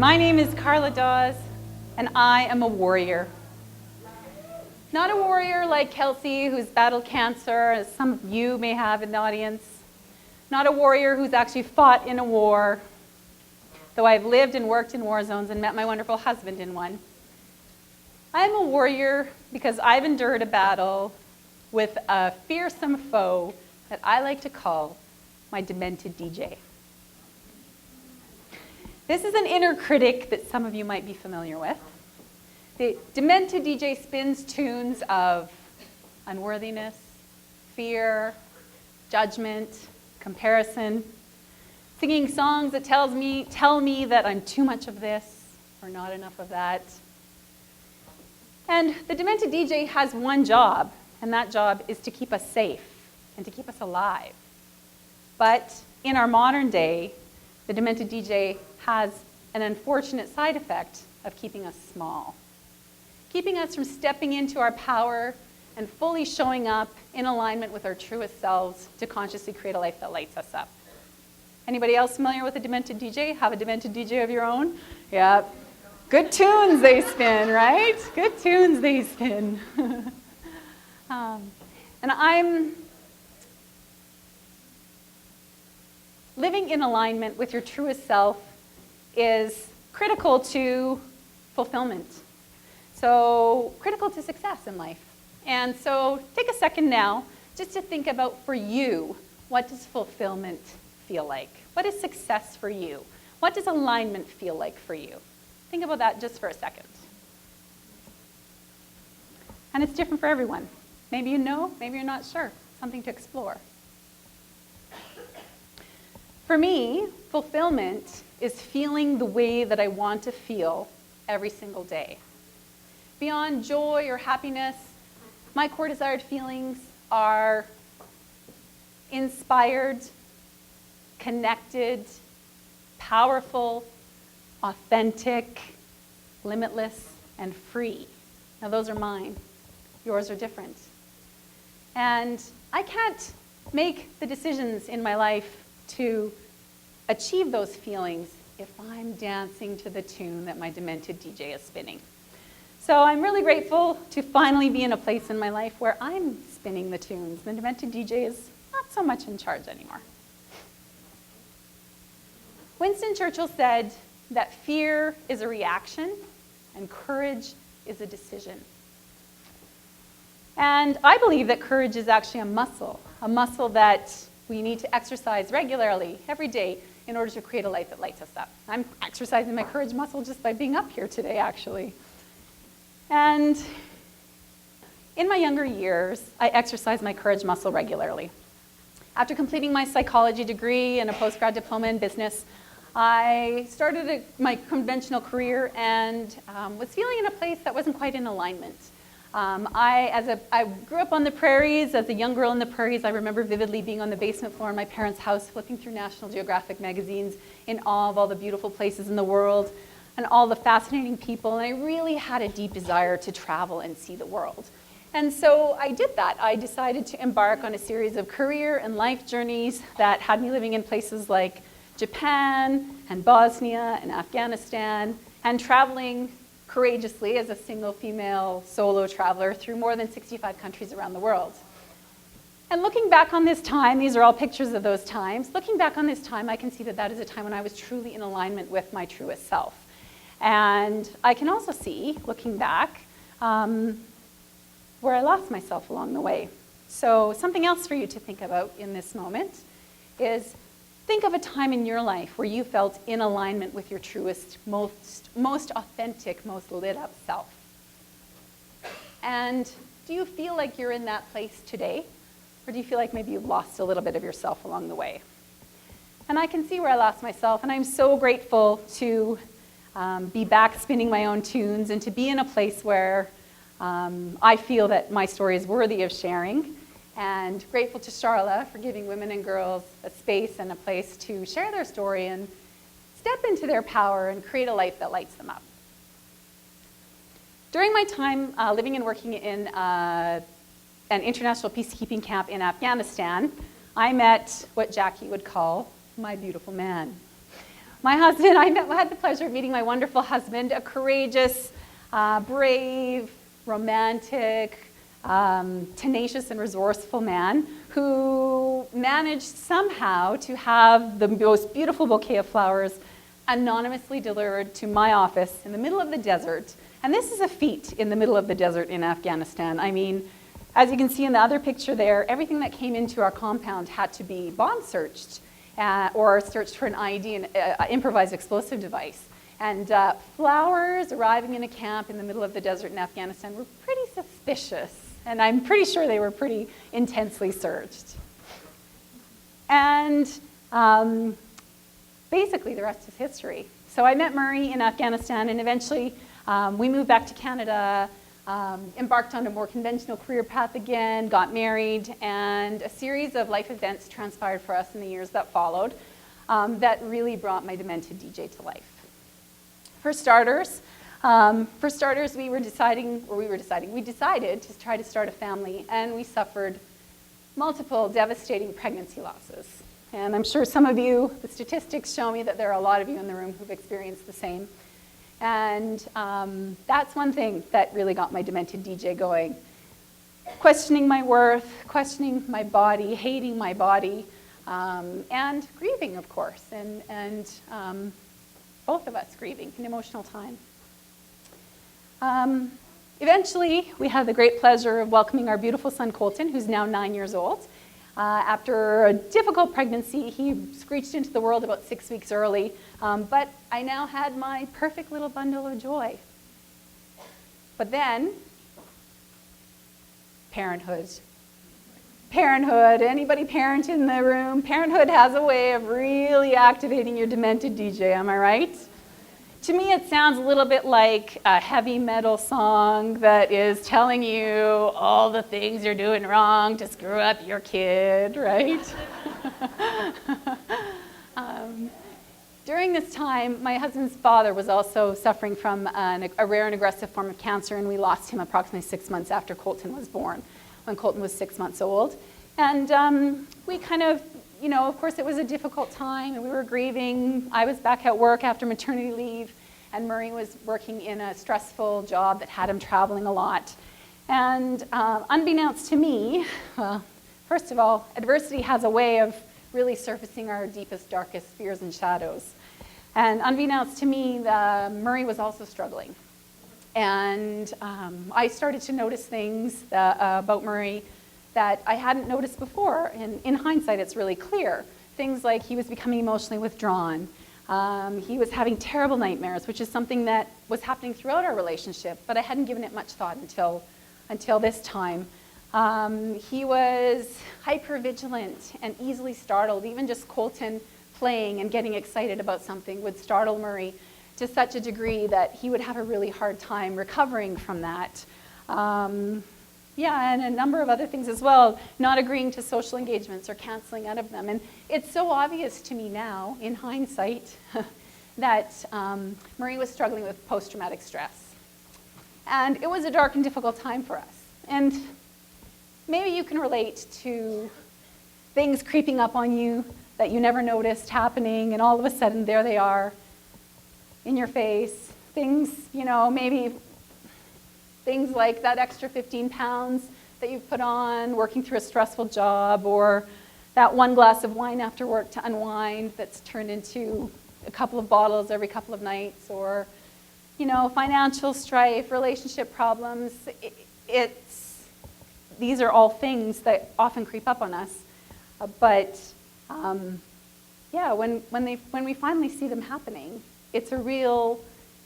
My name is Carla Dawes, and I am a warrior. Not a warrior like Kelsey, who's battled cancer, as some of you may have in the audience. Not a warrior who's actually fought in a war, though I've lived and worked in war zones and met my wonderful husband in one. I'm a warrior because I've endured a battle with a fearsome foe that I like to call my demented DJ. This is an inner critic that some of you might be familiar with. The demented DJ spins tunes of unworthiness, fear, judgment, comparison, singing songs that tell me that I'm too much of this or not enough of that. And the demented DJ has one job, and that job is to keep us safe and to keep us alive. But in our modern day, the demented DJ has an unfortunate side effect of keeping us small, keeping us from stepping into our power and fully showing up in alignment with our truest selves to consciously create a life that lights us up. Anybody else familiar with a demented DJ? Have a demented DJ of your own? Yeah. Good tunes they spin, right? Good tunes they spin. And I'm living in alignment with your truest self is critical to fulfillment. So critical to success in life. And so take a second now just to think about, for you, what does fulfillment feel like? What is success for you? What does alignment feel like for you? Think about that just for a second. And it's different for everyone. Maybe you know, maybe you're not sure. Something to explore. For me, fulfillment is feeling the way that I want to feel every single day. Beyond joy or happiness, my core desired feelings are inspired, connected, powerful, authentic, limitless, and free. Now those are mine. Yours are different. And I can't make the decisions in my life to achieve those feelings if I'm dancing to the tune that my demented DJ is spinning. So I'm really grateful to finally be in a place in my life where I'm spinning the tunes. The demented DJ is not so much in charge anymore. Winston Churchill said that fear is a reaction and courage is a decision. And I believe that courage is actually a muscle that we need to exercise regularly, every day, in order to create a life that lights us up. I'm exercising my courage muscle just by being up here today, actually. And in my younger years, I exercised my courage muscle regularly. After completing my psychology degree and a postgrad diploma in business, I started my conventional career and was feeling in a place that wasn't quite in alignment. I grew up on the prairies. As a young girl in the prairies, I remember vividly being on the basement floor in my parents' house, flipping through National Geographic magazines in awe of all the beautiful places in the world and all the fascinating people. And I really had a deep desire to travel and see the world. And so I did that. I decided to embark on a series of career and life journeys that had me living in places like Japan and Bosnia and Afghanistan, and traveling courageously as a single female solo traveler through more than 65 countries around the world. And looking back on this time, these are all pictures of those times, looking back on this time, I can see that that is a time when I was truly in alignment with my truest self. And I can also see, looking back, where I lost myself along the way. So something else for you to think about in this moment is think of a time in your life where you felt in alignment with your truest, most authentic, most lit up self. And do you feel like you're in that place today? Or do you feel like maybe you've lost a little bit of yourself along the way? And I can see where I lost myself, and I'm so grateful to be back spinning my own tunes and to be in a place where I feel that my story is worthy of sharing. And grateful to Carla for giving women and girls a space and a place to share their story and step into their power and create a life that lights them up. During my time living and working in an international peacekeeping camp in Afghanistan, I met what Jackie would call my beautiful man. My husband, I had the pleasure of meeting my wonderful husband, a courageous, brave, romantic, tenacious and resourceful man who managed somehow to have the most beautiful bouquet of flowers anonymously delivered to my office in the middle of the desert. And this is a feat in the middle of the desert in Afghanistan. I mean, as you can see in the other picture there, everything that came into our compound had to be bomb searched or searched for an IED, an improvised explosive device. And flowers arriving in a camp in the middle of the desert in Afghanistan were pretty suspicious. And I'm pretty sure they were pretty intensely searched. And basically the rest is history. So I met Murray in Afghanistan, and eventually we moved back to Canada, embarked on a more conventional career path again, got married, and a series of life events transpired for us in the years that followed that really brought my demented DJ to life. For starters, we decided to try to start a family, and we suffered multiple devastating pregnancy losses. And I'm sure some of you, the statistics show me that there are a lot of you in the room who've experienced the same. And that's one thing that really got my demented DJ going. Questioning my worth, questioning my body, hating my body, and grieving, of course, and both of us grieving, an emotional time. Eventually, we had the great pleasure of welcoming our beautiful son, Colton, who's now 9 years old. After a difficult pregnancy, he screeched into the world about 6 weeks early, but I now had my perfect little bundle of joy. But then, parenthood. Parenthood, anybody parent in the room? Parenthood has a way of really activating your demented DJ, am I right? To me, it sounds a little bit like a heavy metal song that is telling you all the things you're doing wrong to screw up your kid, right? During this time, my husband's father was also suffering from a rare and aggressive form of cancer, and we lost him approximately 6 months after Colton was born, when Colton was 6 months old. And we kind of, of course it was a difficult time, and we were grieving. I was back at work after maternity leave, and Murray was working in a stressful job that had him traveling a lot. And unbeknownst to me, well, first of all, adversity has a way of really surfacing our deepest, darkest fears and shadows. And unbeknownst to me, Murray was also struggling. And I started to notice things about Murray that I hadn't noticed before. And in hindsight, it's really clear. Things like he was becoming emotionally withdrawn. He was having terrible nightmares, which is something that was happening throughout our relationship, but I hadn't given it much thought until this time. He was hypervigilant and easily startled. Even just Colton playing and getting excited about something would startle Murray to such a degree that he would have a really hard time recovering from that. And a number of other things as well, not agreeing to social engagements or canceling out of them. And it's so obvious to me now, in hindsight, that Murray was struggling with post-traumatic stress. And it was a dark and difficult time for us. And maybe you can relate to things creeping up on you that you never noticed happening, and all of a sudden there they are in your face. Things, maybe things like that extra 15 pounds that you've put on, working through a stressful job, or that one glass of wine after work to unwind that's turned into a couple of bottles every couple of nights, or, financial strife, relationship problems. These are all things that often creep up on us. When we finally see them happening, it's a real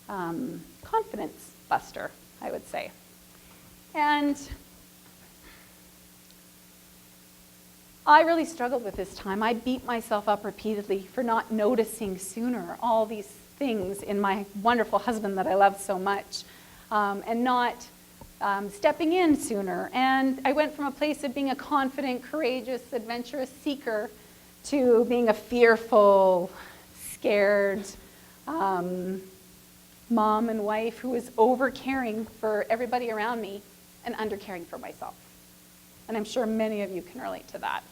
confidence buster, I would say. And I really struggled with this time. I beat myself up repeatedly for not noticing sooner all these things in my wonderful husband that I love so much, and not stepping in sooner. And I went from a place of being a confident, courageous, adventurous seeker to being a fearful, scared mom and wife who was over-caring for everybody around me and under-caring for myself. And I'm sure many of you can relate to that.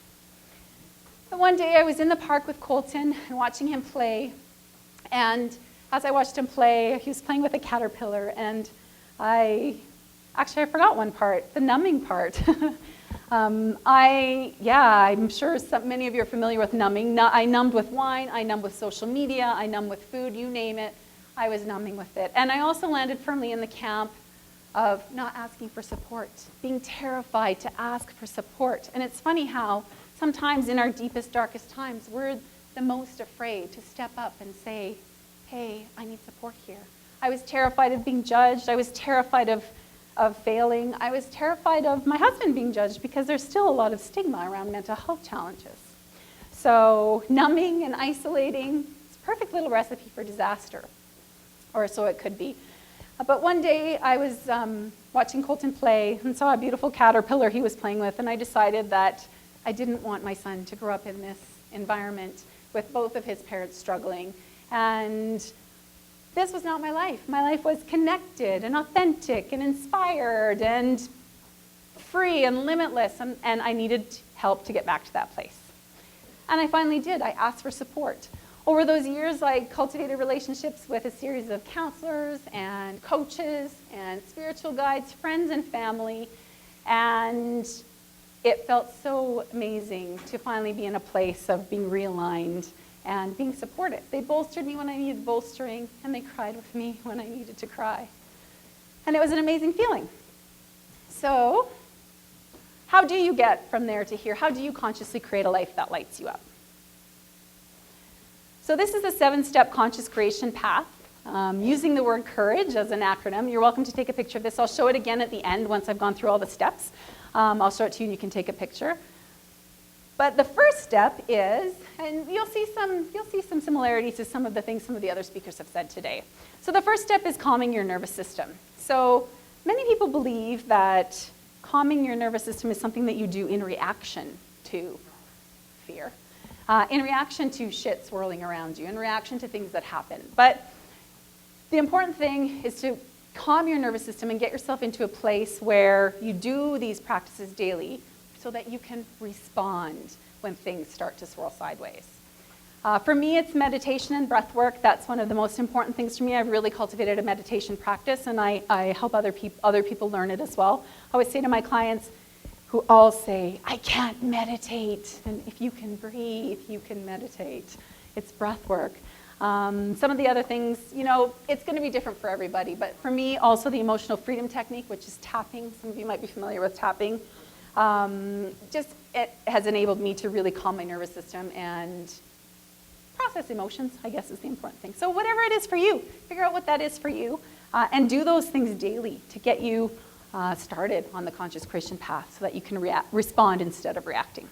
But one day I was in the park with Colton and watching him play, And as I watched him play, he was playing with a caterpillar, and I forgot one part, the numbing part. I'm sure many of you are familiar with numbing. I numbed with wine, I numbed with social media, I numbed with food, you name it, I was numbing with it. And I also landed firmly in the camp of not asking for support, being terrified to ask for support. And it's funny how sometimes in our deepest, darkest times, we're the most afraid to step up and say, hey, I need support here. I was terrified of being judged. I was terrified of failing. I was terrified of my husband being judged because there's still a lot of stigma around mental health challenges. So numbing and isolating, it's a perfect little recipe for disaster, or so it could be. But one day I was watching Colton play and saw a beautiful caterpillar he was playing with, and I decided that I didn't want my son to grow up in this environment with both of his parents struggling. And this was not my life. My life was connected and authentic and inspired and free and limitless, and I needed help to get back to that place. And I finally did. I asked for support. Over those years, I cultivated relationships with a series of counselors and coaches and spiritual guides, friends and family, and it felt so amazing to finally be in a place of being realigned and being supported. They bolstered me when I needed bolstering, and they cried with me when I needed to cry. And it was an amazing feeling. So, how do you get from there to here? How do you consciously create a life that lights you up? So this is a 7-step conscious creation path, using the word courage as an acronym. You're welcome to take a picture of this. I'll show it again at the end once I've gone through all the steps. I'll show it to you and you can take a picture. But the first step is, and you'll see some similarities to some of the things some of the other speakers have said today. So the first step is calming your nervous system. So many people believe that calming your nervous system is something that you do in reaction to fear, in reaction to shit swirling around you, in reaction to things that happen. But the important thing is to calm your nervous system and get yourself into a place where you do these practices daily so that you can respond when things start to swirl sideways. For me, it's meditation and breath work. That's one of the most important things for me. I've really cultivated a meditation practice, and I help other people learn it as well. I always say to my clients who all say, I can't meditate. And if you can breathe, you can meditate. It's breath work. Some of the other things, it's going to be different for everybody. But for me, also the emotional freedom technique, which is tapping. Some of you might be familiar with tapping. It has enabled me to really calm my nervous system and process emotions, I guess is the important thing. So whatever it is for you, figure out what that is for you, and do those things daily to get you started on the conscious creation path so that you can respond instead of reacting.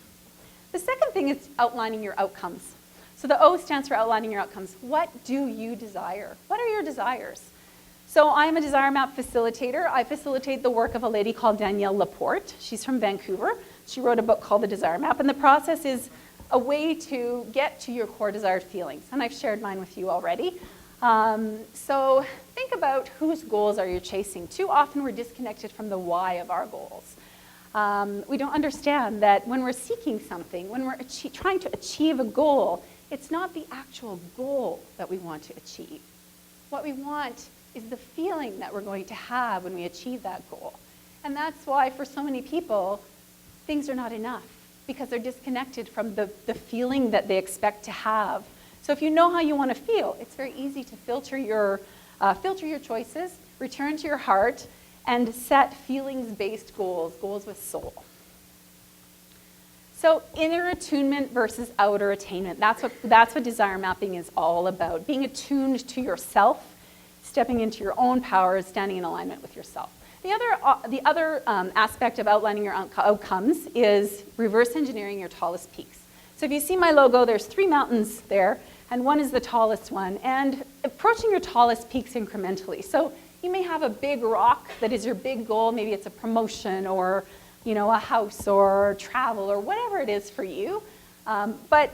The second thing is outlining your outcomes. So the O stands for outlining your outcomes. What do you desire? What are your desires? So I'm a desire map facilitator. I facilitate the work of a lady called Danielle Laporte. She's from Vancouver. She wrote a book called The Desire Map, and the process is a way to get to your core desired feelings. And I've shared mine with you already. So think about whose goals are you chasing. Too often we're disconnected from the why of our goals. We don't understand that when we're seeking something, when we're trying to achieve a goal, it's not the actual goal that we want to achieve. What we want is the feeling that we're going to have when we achieve that goal. And that's why for so many people, things are not enough, because they're disconnected from the feeling that they expect to have. So if you know how you want to feel, it's very easy to filter your choices, return to your heart, and set feelings-based goals, goals with soul. So inner attunement versus outer attainment. That's what desire mapping is all about. Being attuned to yourself, stepping into your own power, standing in alignment with yourself. The other aspect of outlining your outcomes is reverse engineering your tallest peaks. So if you see my logo, there's 3 mountains there, and one is the tallest one. And approaching your tallest peaks incrementally. So you may have a big rock that is your big goal. Maybe it's a promotion or a house or travel or whatever it is for you. But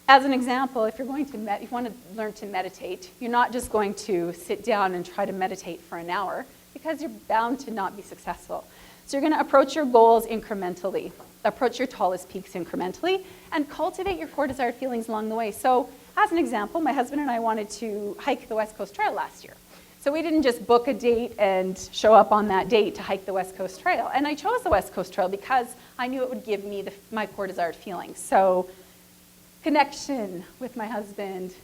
as an example, if you want to learn to meditate, you're not just going to sit down and try to meditate for an hour, because you're bound to not be successful. So you're going to approach your goals incrementally, approach your tallest peaks incrementally, and cultivate your core desired feelings along the way. So as an example, my husband and I wanted to hike the West Coast Trail last year. So we didn't just book a date and show up on that date to hike the West Coast Trail. And I chose the West Coast Trail because I knew it would give me my core desired feelings. So connection with my husband,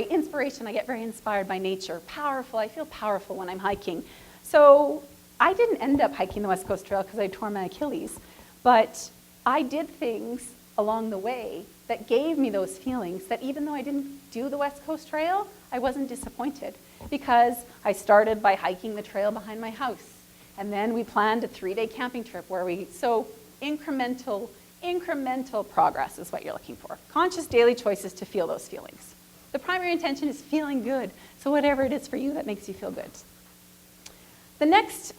inspiration. I get very inspired by nature. Powerful. I feel powerful when I'm hiking. So I didn't end up hiking the West Coast Trail because I tore my Achilles, but I did things along the way that gave me those feelings that even though I didn't do the West Coast Trail, I wasn't disappointed because I started by hiking the trail behind my house. And then we planned a 3-day camping trip so incremental progress is what you're looking for. Conscious daily choices to feel those feelings. The primary intention is feeling good. So whatever it is for you that makes you feel good. The next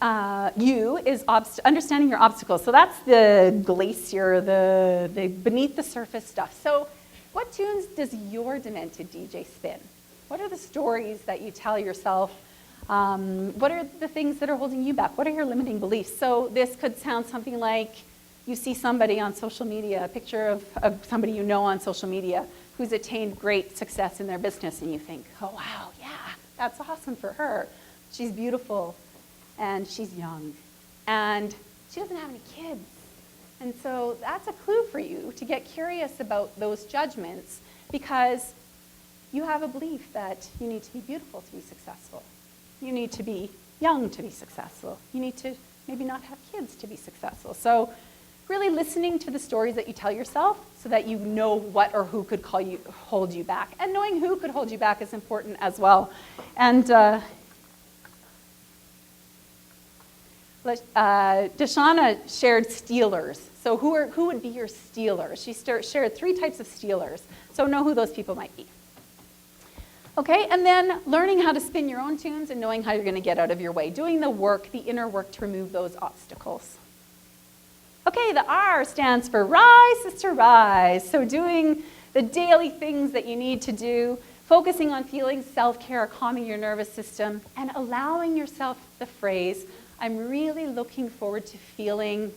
U is understanding your obstacles. So that's the glacier, the beneath the surface stuff. So what tunes does your demented DJ spin? What are the stories that you tell yourself? What are the things that are holding you back? What are your limiting beliefs? So this could sound something like you see somebody on social media, a picture of somebody you know on social media who's attained great success in their business, and you think, oh wow, yeah, that's awesome for her. She's beautiful. And she's young, and she doesn't have any kids. And so that's a clue for you to get curious about those judgments because you have a belief that you need to be beautiful to be successful. You need to be young to be successful. You need to maybe not have kids to be successful. So really listening to the stories that you tell yourself so that you know what or who could hold you back. And knowing who could hold you back is important as well. And Deshauna shared stealers. So who would be your stealers? She shared 3 types of stealers. So know who those people might be. Okay, and then learning how to spin your own tunes and knowing how you're going to get out of your way. Doing the work, the inner work to remove those obstacles. Okay, the R stands for rise, sister, rise. So doing the daily things that you need to do, focusing on feeling self-care, calming your nervous system, and allowing yourself the phrase, I'm really looking forward to feeling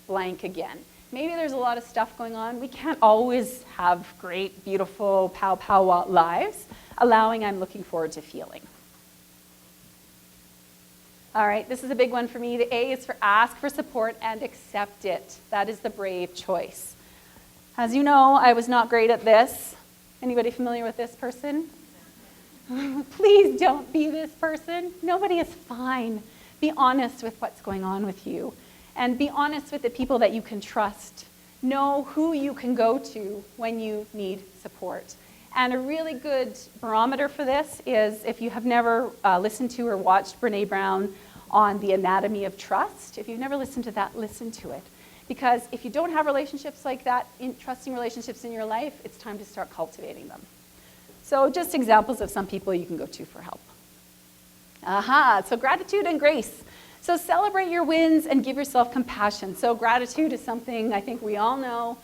blank again. Maybe there's a lot of stuff going on. We can't always have great, beautiful, pow lives. Allowing I'm looking forward to feeling. All right, this is a big one for me. The A is for ask for support and accept it. That is the brave choice. As you know, I was not great at this. Anybody familiar with this person? Please don't be this person. Nobody is fine. Be honest with what's going on with you. And be honest with the people that you can trust. Know who you can go to when you need support. And a really good barometer for this is if you have never listened to or watched Brené Brown on the anatomy of trust. If you've never listened to that, listen to it. Because if you don't have relationships like that, trusting relationships in your life, it's time to start cultivating them. So just examples of some people you can go to for help. So gratitude and grace. So celebrate your wins and give yourself compassion. So gratitude is something I think we all know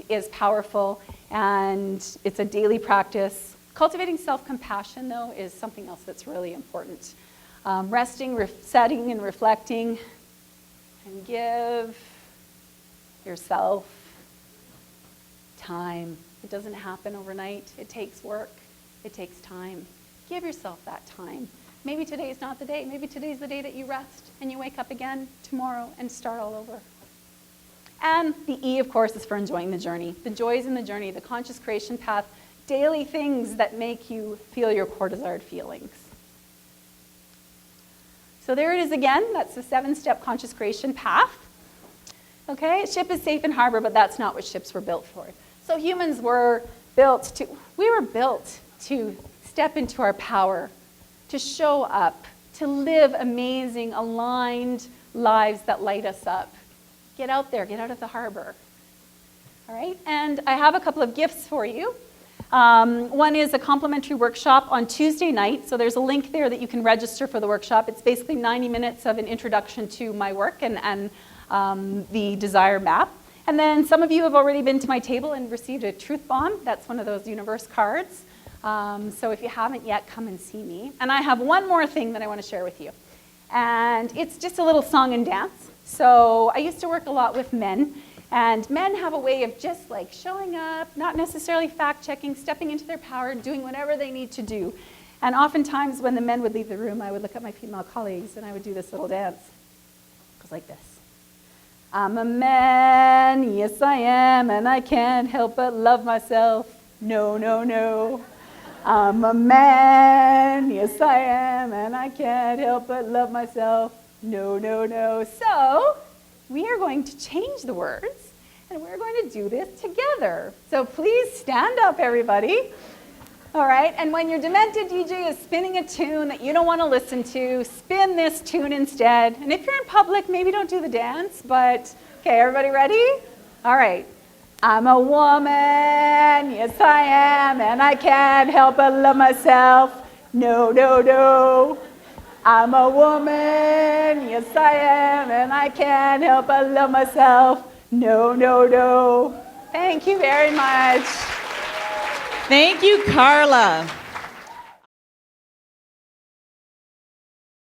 is powerful, and it's a daily practice. Cultivating self-compassion, though, is something else that's really important. Resting, resetting, and reflecting, and give yourself time. It doesn't happen overnight. It takes work. It takes time. Give yourself that time. Maybe today's not the day. Maybe today's the day that you rest and you wake up again tomorrow and start all over. And the E, of course, is for enjoying the journey. The joys in the journey, the conscious creation path, daily things that make you feel your core desired feelings. So there it is again. That's the 7-step conscious creation path. Okay, ship is safe in harbor, but that's not what ships were built for. So humans were built to step into our power, to show up, to live amazing, aligned lives that light us up. Get out there, get out of the harbor. All right, and I have a couple of gifts for you. One is a complimentary workshop on Tuesday night. So there's a link there that you can register for the workshop. It's basically 90 minutes of an introduction to my work and the Desire Map. And then some of you have already been to my table and received a truth bomb. That's one of those universe cards. So if you haven't yet, come and see me. And I have one more thing that I want to share with you. And it's just a little song and dance. So I used to work a lot with men. And men have a way of just like showing up, not necessarily fact-checking, stepping into their power, doing whatever they need to do. And oftentimes when the men would leave the room, I would look at my female colleagues and I would do this little dance. It goes like this. I'm a man, yes I am, and I can't help but love myself. No, no, no. I'm a man, yes I am, and I can't help but love myself. No, no, no. So we are going to change the words, and we're going to do this together. So please stand up, everybody. All right, and when your demented DJ is spinning a tune that you don't want to listen to, spin this tune instead. And if you're in public, maybe don't do the dance, but okay, everybody ready? All right. I'm a woman, yes I am, and I can't help but love myself. No, no, no. I'm a woman, yes I am, and I can't help but love myself. No, no, no. Thank you very much. Thank you, Carla.